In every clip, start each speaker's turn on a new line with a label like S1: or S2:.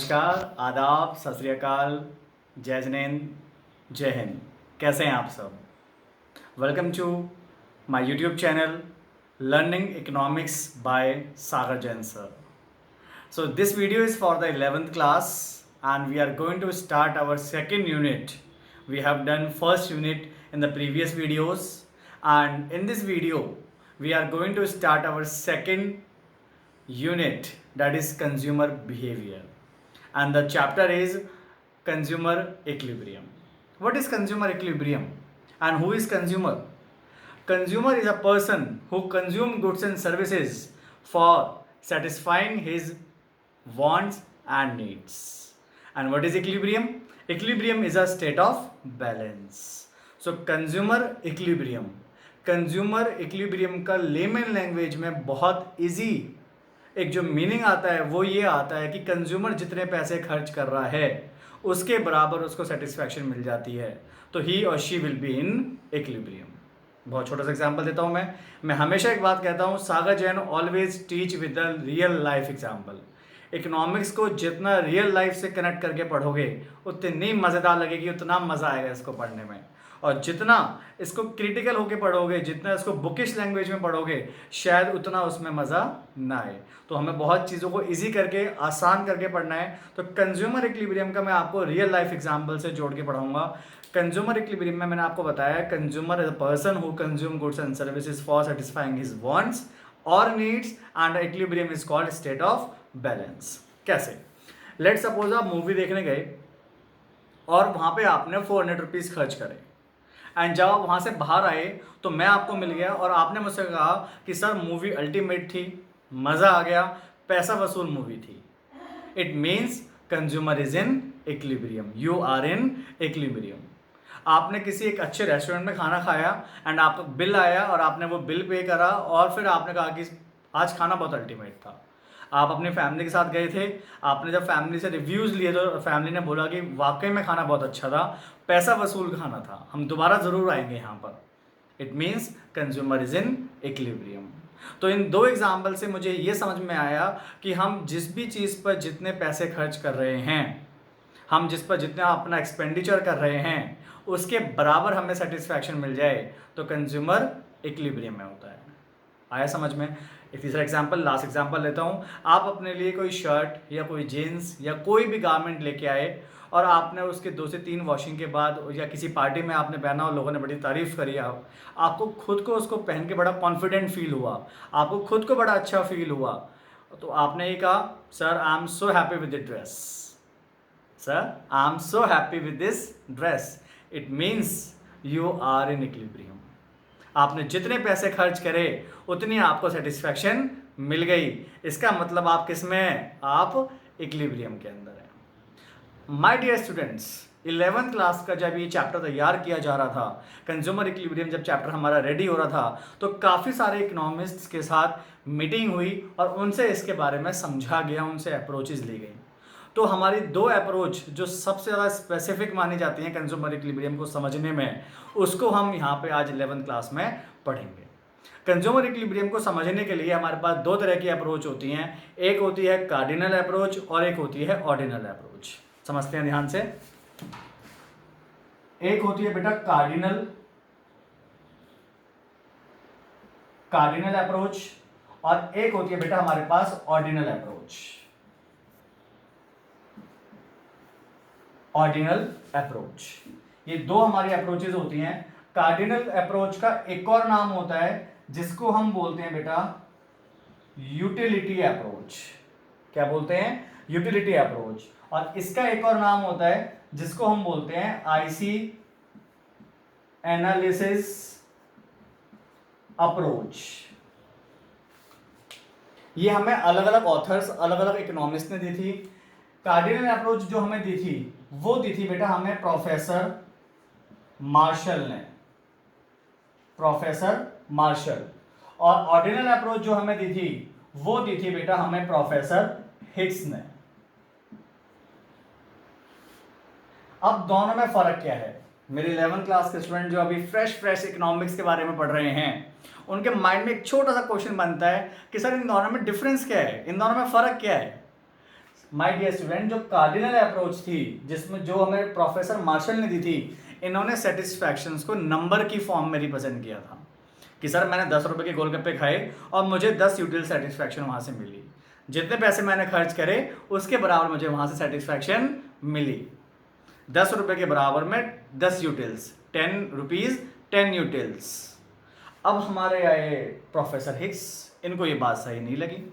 S1: नमस्कार, आदाब, सत श्री अकाल, जय जिनेंद्र, जय हिंद। कैसे हैं आप सब? Welcome to my YouTube channel learning economics by Sagar Jain sir. So this video is for the 11th class and we are going to start our second unit. We have done first unit in the previous videos and in this video we are going to start our second unit, that is consumer behavior, and the chapter is consumer equilibrium. What is consumer equilibrium and who is consumer? Consumer is a person who consumes goods and services for satisfying his wants and needs. And what is equilibrium? Equilibrium is a state of balance. So consumer equilibrium, consumer equilibrium का layman language में बहुत easy एक जो meaning आता है वो ये आता है कि कंज्यूमर जितने पैसे खर्च कर रहा है उसके बराबर उसको सेटिस्फैक्शन मिल जाती है, तो ही और she will be in equilibrium. बहुत छोटा सा एग्जांपल देता हूँ मैं हमेशा एक बात कहता हूँ, Sagar Jain always teach with the real life example. Economics को जितना रियल लाइफ से कनेक्ट करके पढ़ोगे उतनी मज़ेदार लगेगी, उतना मज़ा आएगा इसको पढ़ने में। और जितना इसको क्रिटिकल होके पढ़ोगे, जितना इसको बुकिश लैंग्वेज में पढ़ोगे, शायद उतना उसमें मज़ा ना आए। तो हमें बहुत चीज़ों को इजी करके आसान करके पढ़ना है। तो कंज्यूमर इक्विलिब्रियम का मैं आपको रियल लाइफ एग्जांपल से जोड़ के पढ़ाऊंगा। कंज्यूमर इक्विलिब्रियम में मैंने आपको बताया, consumer is a person who consume goods and services for satisfying his wants और needs and equilibrium is called state of balance. कैसे? लेट सपोज आप मूवी देखने गए और वहाँ पे आपने 400 रुपीज़ खर्च करे एंड जब आप वहाँ से बाहर आए तो मैं आपको मिल गया और आपने मुझसे कहा कि सर मूवी अल्टीमेट थी, मज़ा आ गया, पैसा वसूल मूवी थी। It means consumer is in equilibrium, you are in equilibrium. आपने किसी एक अच्छे रेस्टोरेंट में खाना खाया एंड आपका बिल आया और आपने वो बिल पे करा और फिर आपने कहा कि आज खाना बहुत अल्टीमेट था। आप अपनी फैमिली के साथ गए थे, आपने जब फैमिली से रिव्यूज़ लिए तो फैमिली ने बोला कि वाकई में खाना बहुत अच्छा था, पैसा वसूल खाना था, हम दोबारा ज़रूर आएंगे यहाँ पर। It means consumer is in equilibrium. तो इन दो एग्जाम्पल से मुझे ये समझ में आया कि हम जिस भी चीज़ पर जितने पैसे खर्च कर रहे हैं, हम जिस पर जितना अपना एक्सपेंडिचर कर रहे हैं, उसके बराबर हमें सेटिस्फैक्शन मिल जाए तो कंज्यूमर इक्विलिब्रियम में होता है। आया समझ में? एक तीसरा एग्जाम्पल, लास्ट एग्जाम्पल लेता हूँ। आप अपने लिए कोई शर्ट या कोई जीन्स या कोई भी गारमेंट लेके आए और आपने उसके 2 से 3 वॉशिंग के बाद या किसी पार्टी में आपने पहना और लोगों ने बड़ी तारीफ़ करी, आपको खुद को उसको पहन के बड़ा कॉन्फिडेंट फील हुआ, आपको खुद को बड़ा अच्छा फील हुआ, तो आपने ये कहा sir I am so happy with the dress, sir I am so happy with this dress. It means you are in equilibrium. आपने जितने पैसे खर्च करे उतनी आपको सेटिस्फैक्शन मिल गई, इसका मतलब आप किस में हैं? आप इक्विलिब्रियम के अंदर हैं। My dear students, 11th class का जब ये चैप्टर तैयार किया जा रहा था, कंज्यूमर इक्विलिब्रियम जब चैप्टर हमारा रेडी हो रहा था, तो काफ़ी सारे इकोनॉमिस्ट्स के साथ मीटिंग हुई और उनसे इसके बारे में समझा गया, उनसे अप्रोचेज ली गई। तो हमारी 2 अप्रोच जो सबसे ज़्यादा स्पेसिफिक मानी जाती हैं कंज्यूमर इक्विलिब्रियम को समझने में, उसको हम यहाँ पे आज 11th क्लास में पढ़ेंगे। कंज्यूमर इक्विलिब्रियम को समझने के लिए हमारे पास 2 तरह की अप्रोच होती हैं, एक होती है कार्डिनल अप्रोच और एक होती है ऑर्डिनल अप्रोच। समझते हैं ध्यान से। एक होती है बेटा कार्डिनल अप्रोच और एक होती है बेटा हमारे पास ऑर्डिनल अप्रोच। ऑर्डिनल अप्रोच, ये 2 हमारी अप्रोचेज होती हैं। कार्डिनल अप्रोच का एक और नाम होता है जिसको हम बोलते हैं बेटा यूटिलिटी अप्रोच। क्या बोलते हैं? Utility approach. और इसका एक और नाम होता है जिसको हम बोलते हैं आईसी एनालिसिस अप्रोच। ये हमें अलग अलग ऑथर्स, अलग अलग इकोनॉमिस्ट ने दी थी। कार्डिनल अप्रोच जो हमें दी थी वो दी थी बेटा हमें प्रोफेसर मार्शल ने, प्रोफेसर मार्शल। और ऑर्डिनल अप्रोच जो हमें दी थी वो दी थी बेटा हमें प्रोफेसर हिक्स ने। अब दोनों में फर्क क्या है? मेरे 11th क्लास के स्टूडेंट जो अभी फ्रेश इकोनॉमिक्स के बारे में पढ़ रहे हैं, उनके माइंड में एक छोटा सा क्वेश्चन बनता है कि सर इन दोनों में डिफरेंस क्या है, इन दोनों में फर्क क्या है? माय डियर स्टूडेंट, जो कार्डिनल अप्रोच थी जिसमें जो हमें प्रोफेसर मार्शल ने दी थी, इन्होंने सेटिस्फैक्शंस को नंबर की फॉर्म में रिप्रेजेंट किया था कि सर मैंने 10 रुपए के गोलगप्पे खाए और मुझे 10 यूटिल सेटिस्फैक्शन वहाँ से मिली, जितने पैसे मैंने खर्च करे उसके बराबर मुझे वहाँ से सेटिस्फैक्शन मिली। 10 रुपए के बराबर में 10 यूटिल्स, 10 रुपीज़ 10 यूटिल्स। अब हमारे आए प्रोफेसर हिक्स, इनको ये बात सही नहीं लगी।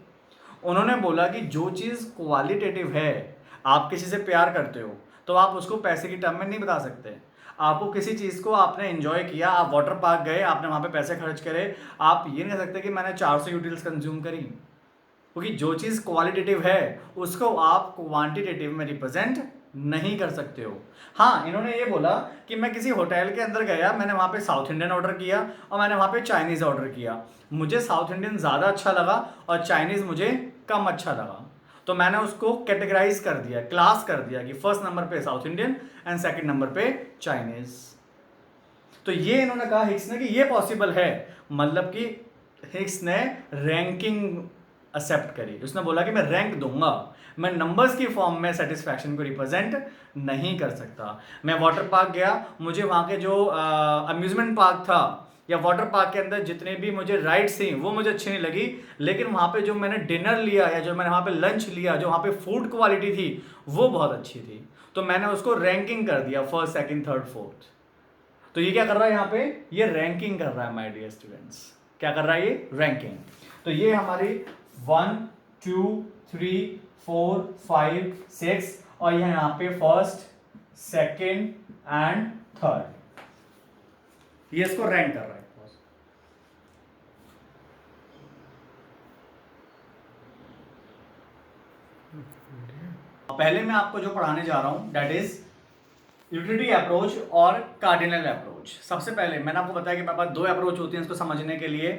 S1: उन्होंने बोला कि जो चीज़ क्वालिटेटिव है, आप किसी से प्यार करते हो तो आप उसको पैसे की टर्म में नहीं बता सकते। आपको किसी चीज़ को आपने एंजॉय किया, आप वाटर पार्क गए, आपने वहाँ पे पैसे खर्च करे, आप ये नहीं कह सकते कि मैंने 400 यूटिल्स कंज्यूम करी, क्योंकि जो चीज़ क्वालिटेटिव है उसको आप क्वांटिटेटिव में रिप्रेजेंट नहीं कर सकते हो। हाँ, इन्होंने ये बोला कि मैं किसी होटल के अंदर गया, मैंने वहाँ पे साउथ इंडियन ऑर्डर किया और मैंने वहाँ पे चाइनीज़ ऑर्डर किया, मुझे साउथ इंडियन ज़्यादा अच्छा लगा और चाइनीज़ मुझे कम अच्छा लगा, तो मैंने उसको कैटेगराइज कर दिया, क्लास कर दिया कि फर्स्ट नंबर पे south Indian and second number पे चाइनीज़। तो ये इन्होंने कहा हिक्स ने कि ये पॉसिबल है, मतलब कि हिक्स ने रैंकिंग एक्सेप्ट करी। उसने बोला कि मैं रैंक दूंगा, मैं नंबर्स की फॉर्म में सेटिस्फैक्शन को रिप्रेजेंट नहीं कर सकता। मैं वाटर पार्क गया, मुझे वहाँ के जो अम्यूजमेंट पार्क था या वाटर पार्क के अंदर जितने भी मुझे राइड्स थी वो मुझे अच्छी नहीं लगी, लेकिन वहाँ पे जो मैंने डिनर लिया या जो मैंने वहाँ पे लंच लिया, जो वहाँ पे फूड क्वालिटी थी वो बहुत अच्छी थी, तो मैंने उसको रैंकिंग कर दिया फर्स्ट सेकंड थर्ड फोर्थ। तो ये क्या कर रहा है यहाँ पे, ये रैंकिंग कर रहा है माय डियर स्टूडेंट्स। क्या कर रहा है ये, रैंकिंग। तो ये हमारी 1 2 3 4 5 6 और ये यहाँ पे फर्स्ट सेकंड एंड थर्ड, ये इसको रैंक कर रहा है। पहले मैं आपको जो पढ़ाने जा रहा हूं दैट इज यूटिलिटी अप्रोच और कार्डिनल अप्रोच। सबसे पहले मैंने आपको बताया कि मेरे पास दो अप्रोच होती हैं इसको समझने के लिए,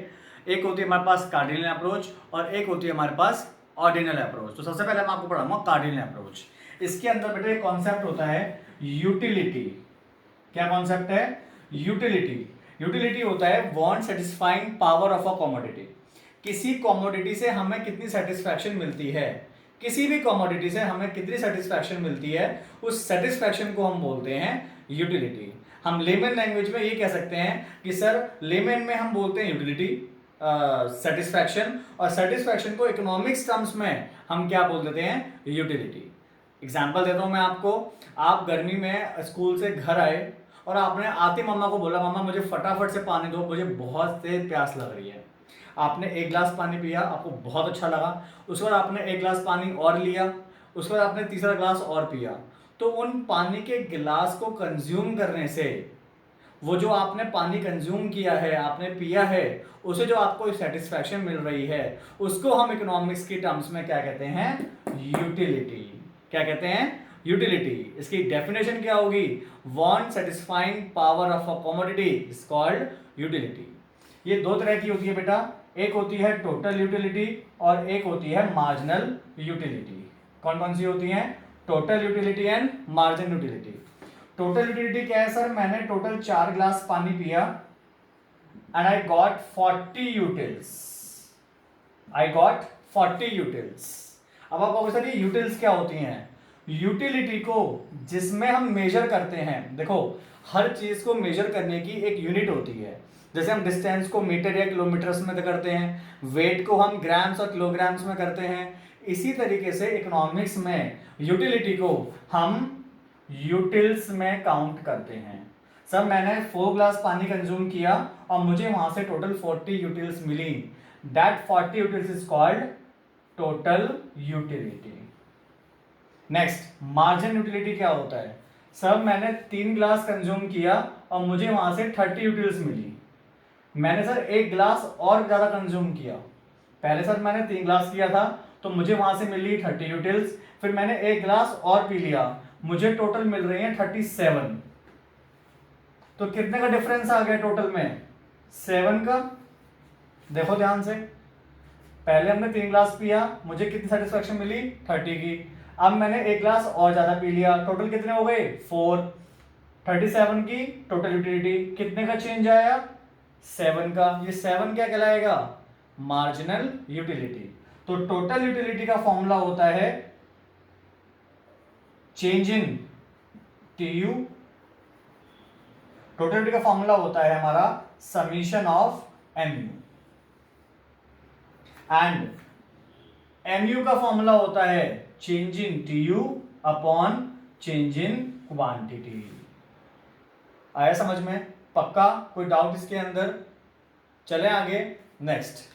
S1: एक होती है हमारे पास कार्डिनल अप्रोच और एक होती है हमारे पास ऑर्डिनल अप्रोच। तो सबसे पहले मैं आपको पढ़ाऊंगा कार्डिनल अप्रोच। इसके अंदर बेटे एक कॉन्सेप्ट होता है यूटिलिटी। क्या कॉन्सेप्ट है, यूटिलिटी। यूटिलिटी होता है want satisfying power of a commodity. किसी कमोडिटी से हमें कितनी सेटिस्फैक्शन मिलती है, किसी भी कमोडिटी से हमें कितनी सेटिस्फैक्शन मिलती है, उस सेटिस्फैक्शन को हम बोलते हैं यूटिलिटी। हम लेमन लैंग्वेज में ये कह सकते हैं कि सर लेमन में हम बोलते हैं यूटिलिटी सेटिस्फैक्शन, और सेटिस्फैक्शन को इकोनॉमिक्स टर्म्स में हम क्या बोल देते हैं, यूटिलिटी। एग्जाम्पल देता हूं मैं आपको। आप गर्मी में स्कूल से घर आए और आपने आते मम्मा को बोला, मम्मा मुझे फटाफट से पानी दो, मुझे बहुत तेज प्यास लग रही है। आपने एक गिलास पानी पिया, आपको बहुत अच्छा लगा, उसके बाद आपने एक गिलास पानी और लिया, उसके बाद आपने तीसरा गिलास और पिया। तो उन पानी के गिलास को कंज्यूम करने से वो जो आपने पानी कंज्यूम किया है, आपने पिया है, उसे जो आपको सेटिस्फैक्शन मिल रही है, उसको हम इकोनॉमिक्स की टर्म्स में क्या कहते हैं, यूटिलिटी। क्या कहते हैं, यूटिलिटी। इसकी डेफिनेशन क्या होगी, want satisfying power of a commodity is called utility. ये दो तरह की होती है बेटा, एक होती है टोटल यूटिलिटी और एक होती है मार्जिनल यूटिलिटी। कौन कौन सी होती है, total utility and marginal utility. Total utility क्या है सर, मैंने टोटल 4 गिलास पानी पिया and I got 40 utils. I got 40 utils. अब आप कहोगे सर ये यूटिल्स क्या होती हैं, यूटिलिटी को जिसमें हम मेजर करते हैं, देखो हर चीज को मेजर करने की एक यूनिट होती है। जैसे हम डिस्टेंस को मीटर या किलोमीटर्स में करते हैं, वेट को हम ग्राम्स और किलोग्राम्स में करते हैं, इसी तरीके से इकोनॉमिक्स में यूटिलिटी को हम यूटिल्स में काउंट करते हैं। सर मैंने 4 ग्लास पानी कंज्यूम किया और मुझे वहां से टोटल 40 यूटिल्स मिली, that 40 utils is called total utility. Next margin utility क्या होता है, सर मैंने 3 गिलास कंज्यूम किया और मुझे वहां से 30 यूटिल्स मिली। मैंने सर 1 गिलास और ज्यादा कंज्यूम किया, पहले सर मैंने 3 गिलास किया था तो मुझे वहां से मिली 30 यूटिल्स, फिर मैंने 1 गिलास और पी लिया, मुझे टोटल मिल रही है 37। तो कितने का डिफरेंस आ गया टोटल में, 7 का। देखो ध्यान से, पहले हमने 3 गिलास पिया, मुझे कितनी सेटिस्फैक्शन मिली, 30 की। अब मैंने 1 गिलास और ज्यादा पी लिया, टोटल कितने हो गए, 4। 37 की टोटल यूटिलिटी, कितने का चेंज आया, 7 का। ये 7 क्या कहलाएगा, मार्जिनल यूटिलिटी। तो टोटल यूटिलिटी का फॉर्मूला होता है चेंज इन TU, टोटलिटी का फॉर्मूला होता है हमारा summation of MU, and MU का फॉर्मूला होता है change in TU upon change in quantity. आया समझ में? पक्का? कोई डाउट इसके अंदर? चलें आगे। नेक्स्ट